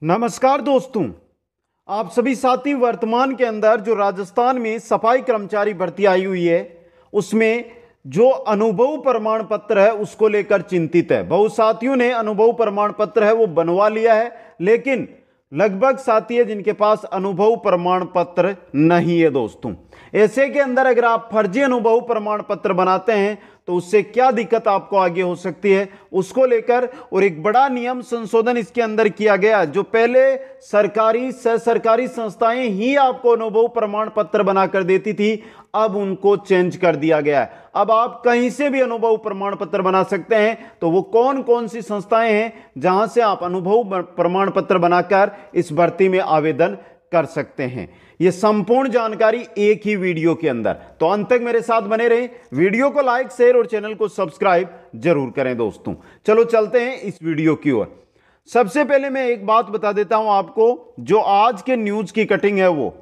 नमस्कार दोस्तों, आप सभी साथी वर्तमान के अंदर जो राजस्थान में सफाई कर्मचारी भर्ती आई हुई है उसमें जो अनुभव प्रमाण पत्र है उसको लेकर चिंतित है। बहुत साथियों ने अनुभव प्रमाण पत्र है वो बनवा लिया है, लेकिन लगभग साथी है जिनके पास अनुभव प्रमाण पत्र नहीं है। दोस्तों, ऐसे के अंदर अगर आप फर्जी अनुभव प्रमाण पत्र बनाते हैं तो उससे क्या दिक्कत आपको आगे हो सकती है उसको लेकर और एक बड़ा नियम संशोधन इसके अंदर किया गया। जो पहले सरकारी सह सरकारी संस्थाएं ही आपको अनुभव प्रमाण पत्र बनाकर देती थी, अब उनको चेंज कर दिया गया है। अब आप कहीं से भी अनुभव प्रमाण पत्र बना सकते हैं। तो वो कौन कौन सी संस्थाएं हैं जहां से आप अनुभव प्रमाण पत्र बनाकर इस भर्ती में आवेदन कर सकते हैं, ये संपूर्ण जानकारी एक ही वीडियो के अंदर। तो अंत तक मेरे साथ बने रहें, वीडियो को लाइक शेयर और चैनल को सब्सक्राइब जरूर करें। दोस्तों चलो चलते हैं इस वीडियो की ओर। सबसे पहले मैं एक बात बता देता हूं आपको, जो आज के न्यूज की कटिंग है वो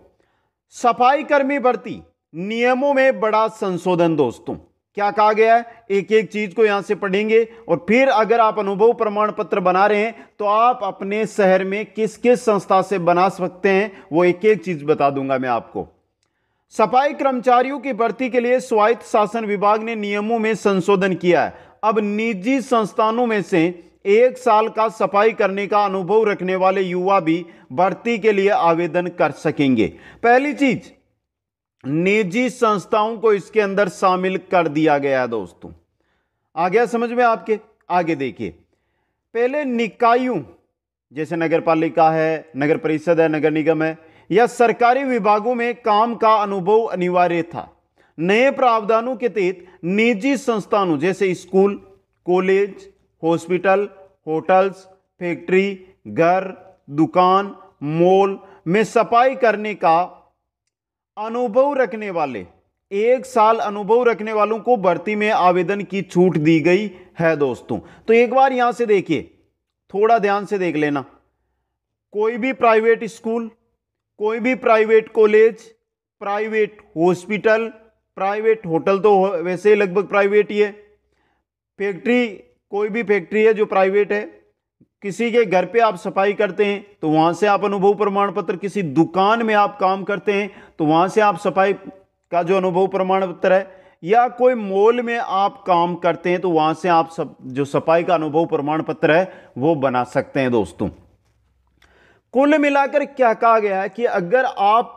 सफाई कर्मी भर्ती नियमों में बड़ा संशोधन। दोस्तों क्या कहा गया है, एक एक चीज को यहां से पढ़ेंगे और फिर अगर आप अनुभव प्रमाण पत्र बना रहे हैं तो आप अपने शहर में किस किस संस्था से बना सकते हैं वो एक एक चीज बता दूंगा मैं आपको। सफाई कर्मचारियों की भर्ती के लिए स्वायत्त शासन विभाग ने नियमों में संशोधन किया है। अब निजी संस्थानों में से 1 साल का सफाई करने का अनुभव रखने वाले युवा भी भर्ती के लिए आवेदन कर सकेंगे। पहली चीज, निजी संस्थाओं को इसके अंदर शामिल कर दिया गया है। दोस्तों आ गया समझ में आपके? आगे देखिए, पहले निकायों जैसे नगर पालिका है, नगर परिषद है, नगर निगम है या सरकारी विभागों में काम का अनुभव अनिवार्य था। नए प्रावधानों के तहत निजी संस्थानों जैसे school, college, hospital, hotels, factory, घर, दुकान, मॉल में सफाई करने का अनुभव रखने वाले 1 साल अनुभव रखने वालों को भर्ती में आवेदन की छूट दी गई है। दोस्तों तो एक बार यहां से देखिए, थोड़ा ध्यान से देख लेना। कोई भी प्राइवेट स्कूल, कोई भी private college, private hospital, private hotel तो वैसे ही लगभग प्राइवेट ही है, फैक्ट्री, कोई भी फैक्ट्री है जो प्राइवेट है, किसी के घर पे आप सफाई करते हैं तो वहां से आप अनुभव प्रमाण पत्र, किसी दुकान में आप काम करते हैं तो वहां से आप सफाई का जो अनुभव प्रमाण पत्र है, या कोई मॉल में आप काम करते हैं तो वहां से आप जो सफाई का अनुभव प्रमाण पत्र है वो बना सकते हैं। दोस्तों कुल मिलाकर क्या कहा गया है कि अगर आप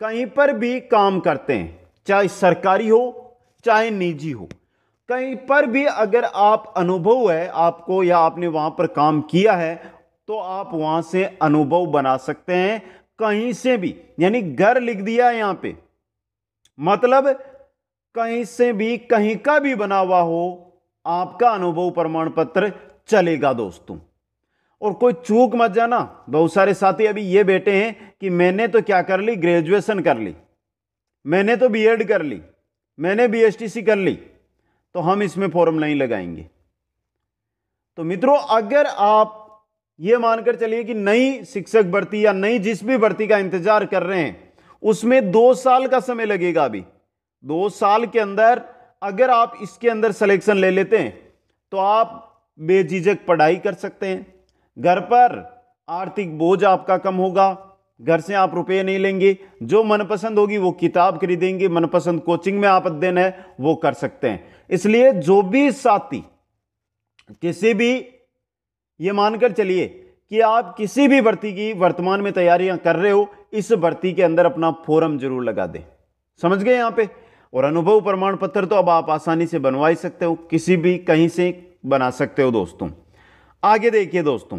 कहीं पर भी काम करते हैं, चाहे सरकारी हो चाहे निजी हो, कहीं पर भी अगर आप अनुभव है आपको या आपने वहां पर काम किया है तो आप वहां से अनुभव बना सकते हैं कहीं से भी। यानी घर लिख दिया है यहां पे, मतलब कहीं से भी, कहीं का भी बना हुआ हो आपका अनुभव प्रमाण पत्र चलेगा। दोस्तों और कोई चूक मत जाना, बहुत सारे साथी अभी ये बैठे हैं कि मैंने तो क्या कर ली, ग्रेजुएशन कर ली, मैंने तो बीएड कर ली, मैंने बीएसटीसी कर ली, तो हम इसमें फॉर्म नहीं लगाएंगे। तो मित्रों अगर आप ये मानकर चलिए कि नई शिक्षक भर्ती या नई जिस भी भर्ती का इंतजार कर रहे हैं उसमें 2 साल का समय लगेगा। अभी 2 साल के अंदर अगर आप इसके अंदर सिलेक्शन ले लेते हैं तो आप बेझिझक पढ़ाई कर सकते हैं, घर पर आर्थिक बोझ आपका कम होगा, घर से आप रुपए नहीं लेंगे, जो मनपसंद होगी वो किताब खरीदेंगे, मनपसंद कोचिंग में आप अध्ययन है वो कर सकते हैं। इसलिए जो भी साथी किसी भी, ये मानकर चलिए कि आप किसी भी भर्ती की वर्तमान में तैयारियां कर रहे हो, इस भर्ती के अंदर अपना फॉर्म जरूर लगा दें। समझ गए यहां पे? और अनुभव प्रमाण पत्र तो अब आप आसानी से बनवा ही सकते हो, किसी भी कहीं से बना सकते हो। दोस्तों आगे देखिए, दोस्तों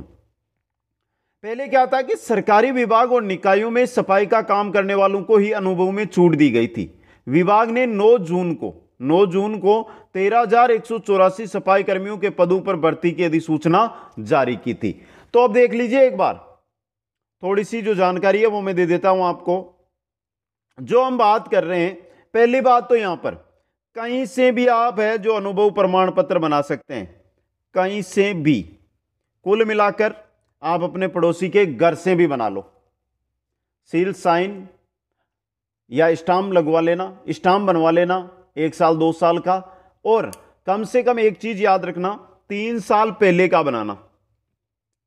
पहले क्या था कि सरकारी विभाग और निकायों में सफाई का काम करने वालों को ही अनुभव में छूट दी गई थी। विभाग ने 9 जून को 13,184 सफाई कर्मियों के पदों पर भर्ती की अधिसूचना जारी की थी। तो अब देख लीजिए एक बार, थोड़ी सी जो जानकारी है वो मैं दे देता हूं आपको। जो हम बात कर रहे हैं, पहली बात तो यहां पर कहीं से भी आप है जो अनुभव प्रमाण पत्र बना सकते हैं, कहीं से भी। कुल मिलाकर आप अपने पड़ोसी के घर से भी बना लो, सील साइन या स्टाम्प लगवा लेना, स्टाम्प बनवा लेना 1 साल 2 साल का। और कम से कम एक चीज याद रखना, 3 साल पहले का बनाना,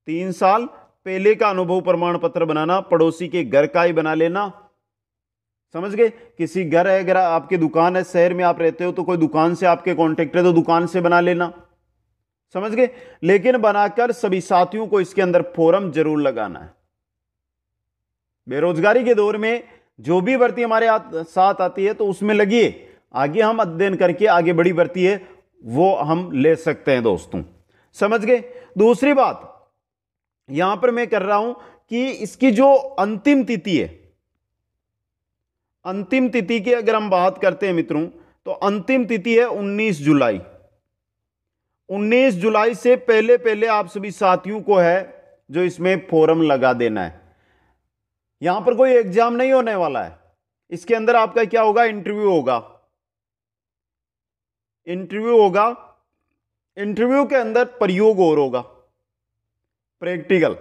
3 साल पहले का अनुभव प्रमाण पत्र बनाना, पड़ोसी के घर का ही बना लेना, समझ गए। किसी घर है, अगर आपकी दुकान है, शहर में आप रहते हो तो कोई दुकान से आपके कॉन्टेक्ट है तो दुकान से बना लेना, समझ गए। लेकिन बनाकर सभी साथियों को इसके अंदर फॉर्म जरूर लगाना है। बेरोजगारी के दौर में जो भी भर्ती हमारे साथ आती है तो उसमें लगिए, आगे हम अध्ययन करके आगे बड़ी भर्ती है वो हम ले सकते हैं दोस्तों, समझ गए। दूसरी बात यहां पर मैं कर रहा हूं कि इसकी जो अंतिम तिथि है, अंतिम तिथि की अगर हम बात करते हैं मित्रों, तो अंतिम तिथि है 19 जुलाई। 19 जुलाई से पहले पहले आप सभी साथियों को है जो इसमें फॉर्म लगा देना है। यहां पर कोई एग्जाम नहीं होने वाला है, इसके अंदर आपका क्या होगा, इंटरव्यू होगा। इंटरव्यू होगा, इंटरव्यू के अंदर प्रयोग और होगा, प्रैक्टिकल,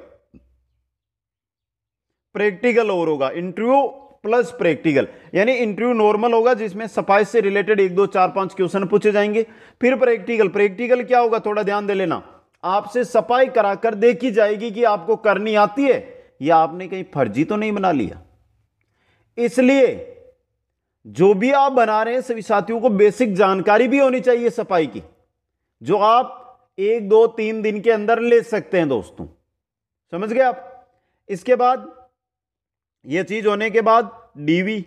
प्रैक्टिकल और होगा, इंटरव्यू प्लस प्रैक्टिकल। यानी इंटरव्यू नॉर्मल होगा जिसमें सफाई से रिलेटेड 1 2 4 5 क्वेश्चन पूछे जाएंगे, फिर प्रैक्टिकल। प्रैक्टिकल क्या होगा, थोड़ा ध्यान दे लेना, आपसे सफाई कराकर देखी जाएगी कि आपको करनी आती है या आपने कहीं फर्जी तो नहीं बना लिया। इसलिए जो भी आप बना रहे हैं सभी साथियों को बेसिक जानकारी भी होनी चाहिए सफाई की, जो आप 1 2 3 दिन के अंदर ले सकते हैं दोस्तों, समझ गए आप। इसके बाद यह चीज होने के बाद डीवी,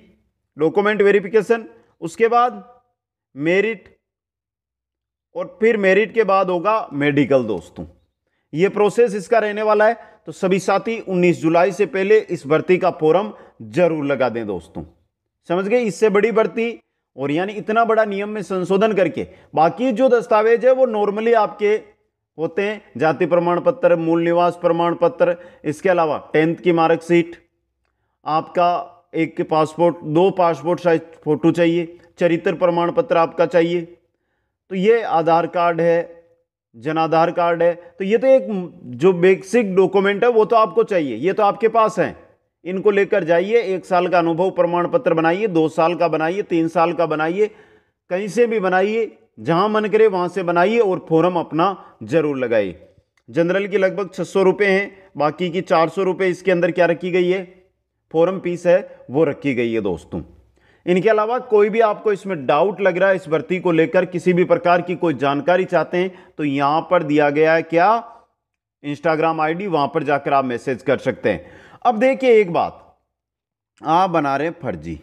डॉक्यूमेंट वेरिफिकेशन, उसके बाद मेरिट, और फिर मेरिट के बाद होगा मेडिकल दोस्तों। यह प्रोसेस इसका रहने वाला है। तो सभी साथी 19 जुलाई से पहले इस भर्ती का फॉर्म जरूर लगा दें दोस्तों, समझ गए। इससे बड़ी भर्ती और यानी इतना बड़ा नियम में संशोधन करके बाकी जो दस्तावेज है वो नॉर्मली आपके होते हैं, जाति प्रमाण पत्र, मूल निवास प्रमाण पत्र, इसके अलावा 10th की मार्कशीट, आपका एक पासपोर्ट, 2 पासपोर्ट साइज फोटो चाहिए, चरित्र प्रमाण पत्र आपका चाहिए, तो ये आधार कार्ड है, जन आधार कार्ड है, तो ये तो एक जो बेसिक डॉक्यूमेंट है वो तो आपको चाहिए, ये तो आपके पास है। इनको लेकर जाइए, 1 साल का अनुभव प्रमाण पत्र बनाइए, 2 साल का बनाइए, 3 साल का बनाइए, कहीं से भी बनाइए, जहां मन करे वहां से बनाइए और फॉर्म अपना जरूर लगाइए। जनरल की लगभग 600 रुपए हैं, बाकी की 400 रुपए इसके अंदर क्या रखी गई है, फॉर्म फीस है वो रखी गई है दोस्तों। इनके अलावा कोई भी आपको इसमें डाउट लग रहा है, इस भर्ती को लेकर किसी भी प्रकार की कोई जानकारी चाहते हैं, तो यहां पर दिया गया है क्या, इंस्टाग्राम आईडी, वहां पर जाकर आप मैसेज कर सकते हैं। अब देखिए एक बात, आप बना रहे हैं फर्जी,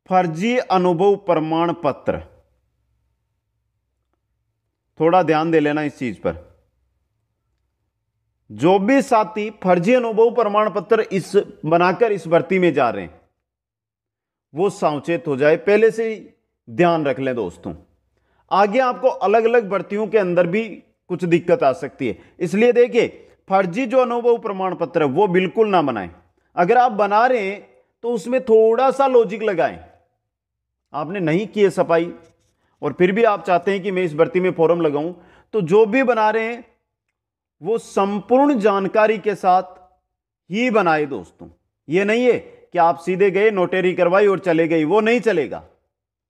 फर्जी अनुभव प्रमाण पत्र, थोड़ा ध्यान दे लेना इस चीज पर। जो भी साथी फर्जी अनुभव प्रमाण पत्र इस बनाकर इस भर्ती में जा रहे हैं वो सावचेत हो जाए, पहले से ही ध्यान रख लें दोस्तों। आगे आपको अलग अलग भर्तियों के अंदर भी कुछ दिक्कत आ सकती है, इसलिए देखिए फर्जी जो अनुभव प्रमाण पत्र है वो बिल्कुल ना बनाएं। अगर आप बना रहे हैं तो उसमें थोड़ा सा लॉजिक लगाएं। आपने नहीं किए सफाई और फिर भी आप चाहते हैं कि मैं इस भर्ती में फॉर्म लगाऊं, तो जो भी बना रहे हैं वो संपूर्ण जानकारी के साथ ही बनाए दोस्तों। ये नहीं है कि आप सीधे गए, नोटरी करवाई और चले गए, वो नहीं चलेगा,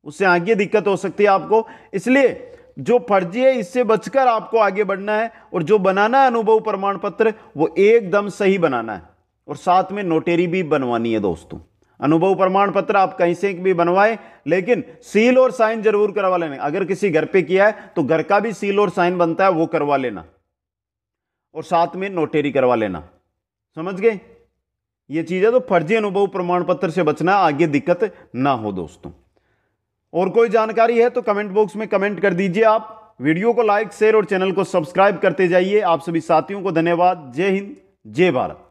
उससे आगे दिक्कत हो सकती है आपको। इसलिए जो फर्जी है इससे बचकर आपको आगे बढ़ना है, और जो बनाना है अनुभव प्रमाण पत्र वो एकदम सही बनाना है, और साथ में नोटरी भी बनवानी है दोस्तों। अनुभव प्रमाण पत्र आप कहीं से भी बनवाए, लेकिन सील और साइन जरूर करवा लेना। अगर किसी घर पे किया है तो घर का भी सील और साइन बनता है, वो करवा लेना, और साथ में नोटरी करवा लेना, समझ गए। ये चीज है, तो फर्जी अनुभव प्रमाण पत्र से बचना, आगे दिक्कत ना हो दोस्तों। और कोई जानकारी है तो कमेंट बॉक्स में कमेंट कर दीजिए आप। वीडियो को लाइक, शेयर और चैनल को सब्सक्राइब करते जाइए। आप सभी साथियों को धन्यवाद। जय हिंद, जय भारत।